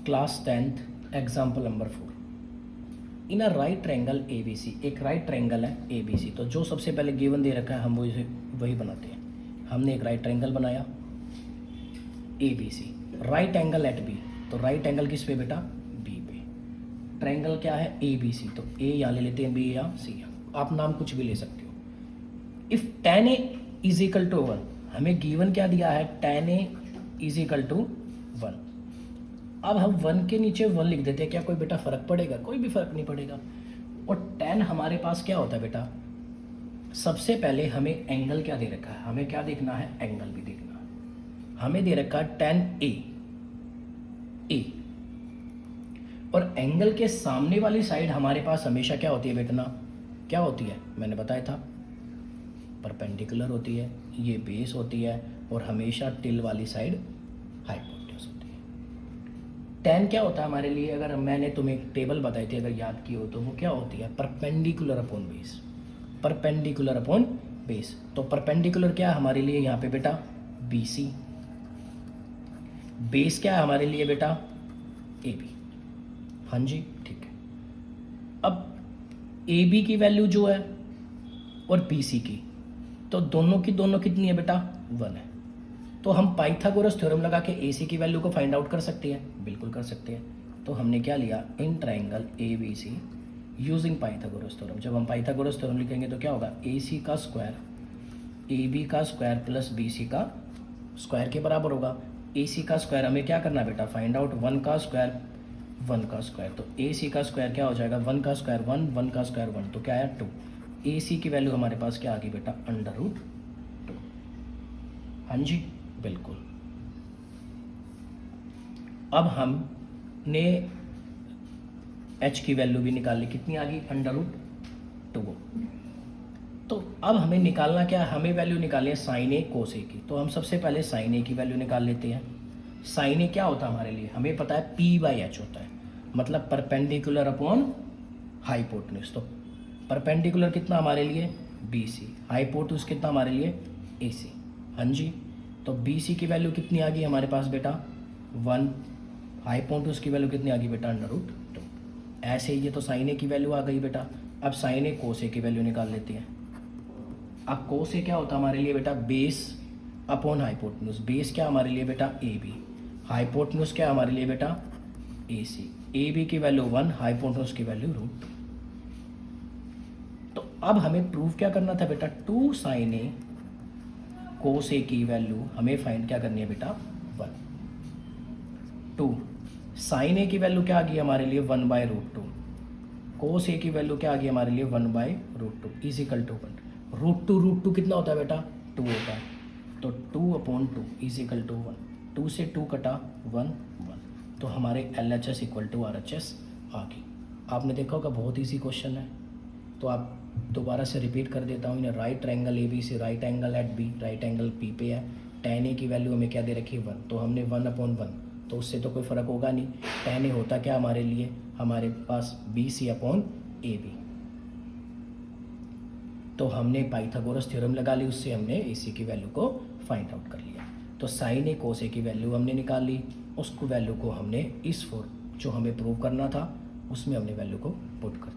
Class 10th example number 4। In a right triangle A B C, एक right triangle है A B C. तो जो सबसे पहले गिवन दे रखा है हम वही बनाते हैं। हमने एक राइट ट्रायंगल बनाया A B C, right angle at B. तो राइट एंगल किस पे बेटा? बी पे। ट्रायंगल क्या है? A B C. तो ए यहाँ ले लेते हैं, बी या सी, आप नाम कुछ भी ले सकते हो। If tan a is equal to 1, हमें गिवन क्या दिया है? tan a is equal to 1। अब हम 1 के नीचे 1 लिख देते हैं, क्या कोई बेटा फर्क पड़ेगा? कोई भी फर्क नहीं पड़ेगा। और tan हमारे पास क्या होता है बेटा? सबसे पहले हमें एंगल क्या दे रखा है? हमें क्या देखना है? एंगल भी देखना है। हमें दे रखा है tan a, और एंगल के सामने वाली साइड हमारे पास हमेशा क्या होती है बेटा? क्या होती है? मैंने बताया था, परपेंडिकुलर होती है, ये बेस होती है, और हमेशा टिल वाली साइड हाइपोटेन्यूज होती है। tan क्या होता है हमारे लिए? अगर मैंने तुम्हें एक टेबल बताई थी, अगर याद की हो, तो वो क्या होती है? Perpendicular upon base. Perpendicular upon base. तो परपेंडिकुलर क्या है हमारे लिए यहाँ पे बेटा? B C. बेस क्या है हमारे लिए बेटा? A B. हाँ जी, ठीक है। अब ए बी की वैल्यू जो है और बी सी की, तो दोनों की दोनों कितनी है बेटा? 1 है। तो हम पाइथागोरस थ्योरम लगा के ए सी की वैल्यू को फाइंड आउट कर सकते हैं, बिल्कुल कर सकते हैं। तो हमने क्या लिया? In triangle A B C using Pythagoras theorem. जब हम पाइथागोरस थ्योरम लिखेंगे तो क्या होगा? ए सी का स्क्वायर ए बी का स्क्वायर प्लस बी सी का स्क्वायर के बराबर होगा। ए सी का स्क्वायर हमें क्या करना बेटा? फाइंड आउट 1 का स्क्वायर 1 का स्क्वायर। तो ए सी का स्क्वायर क्या हो जाएगा? 1 का स्क्वायर 1, 1 का स्क्वायर 1, तो क्या है? 2। ए सी की वैल्यू हमारे पास क्या आ गई बेटा? √2। हाँ जी, बिल्कुल। अब हमने h की वैल्यू भी निकाल ली, कितनी आ गई? √2। तो अब हमें निकालना क्या है? हमें वैल्यू निकालनी है साइन ए कोस ए की। तो हम सबसे पहले साइन ए की वैल्यू निकाल लेते हैं। साइन ए क्या होता है हमारे लिए? हमें पता है p/h होता है, मतलब परपेंडिकुलर अपॉन हाइपोटेन्यूज। तो परपेंडिकुलर कितना हमारे लिए? BC। हाइपोटेन्यूज कितना हमारे लिए? AC। हाँ जी, तो BC की वैल्यू कितनी आ गई हमारे पास बेटा? 1। हाइपोटेन्यूज की वैल्यू कितनी आ गई बेटा? √2। ऐसे ही ये तो साइन ए की वैल्यू आ गई बेटा। अब साइन ए कोस ए की वैल्यू निकाल लेते हैं। अब कोस ए क्या होता है हमारे लिए बेटा? Base upon hypotenuse. बेस क्या हमारे लिए बेटा? AB। हाइपोटेन्यूज क्या हमारे लिए बेटा? AC। AB की वैल्यू 1, हाइपोटेन्यूज की वैल्यू √2। तो अब हमें प्रूव क्या करना था बेटा? 2 साइन ए कोस ए की वैल्यू हमें फाइंड क्या करनी है बेटा? 1। 2 साइन ए की वैल्यू क्या आ गई हमारे लिए? 1/√2। कोस ए की वैल्यू क्या आ गई हमारे लिए? 1/√2 इज इक्वल टू 1। √2 कितना होता है बेटा? 2 होता है। तो 2/2 इज इक्वल टू 1। 2 से 2 कटा, 1 1। तो हमारे LHS इक्वल टू RHS आ गई। आपने देखा होगा बहुत ईजी क्वेश्चन है। तो आप दोबारा से रिपीट कर देता हूँ। Right triangle A B C, right angle at B, right angle P पे है। tan ए की वैल्यू हमें क्या दे रखी है? 1। तो हमने 1/1, तो उससे तो कोई फ़र्क होगा नहीं। tan ए होता क्या हमारे लिए? हमारे पास BC/AB। तो हमने पाइथागोरस थ्योरम लगा ली, उससे हमने AC की वैल्यू को फाइंड आउट कर लिया। तो साइन ए कोस ए की वैल्यू हमने निकाल ली, उसको वैल्यू को हमने इस जो हमें प्रूव करना था उसमें हमने वैल्यू को पुट कर दिया।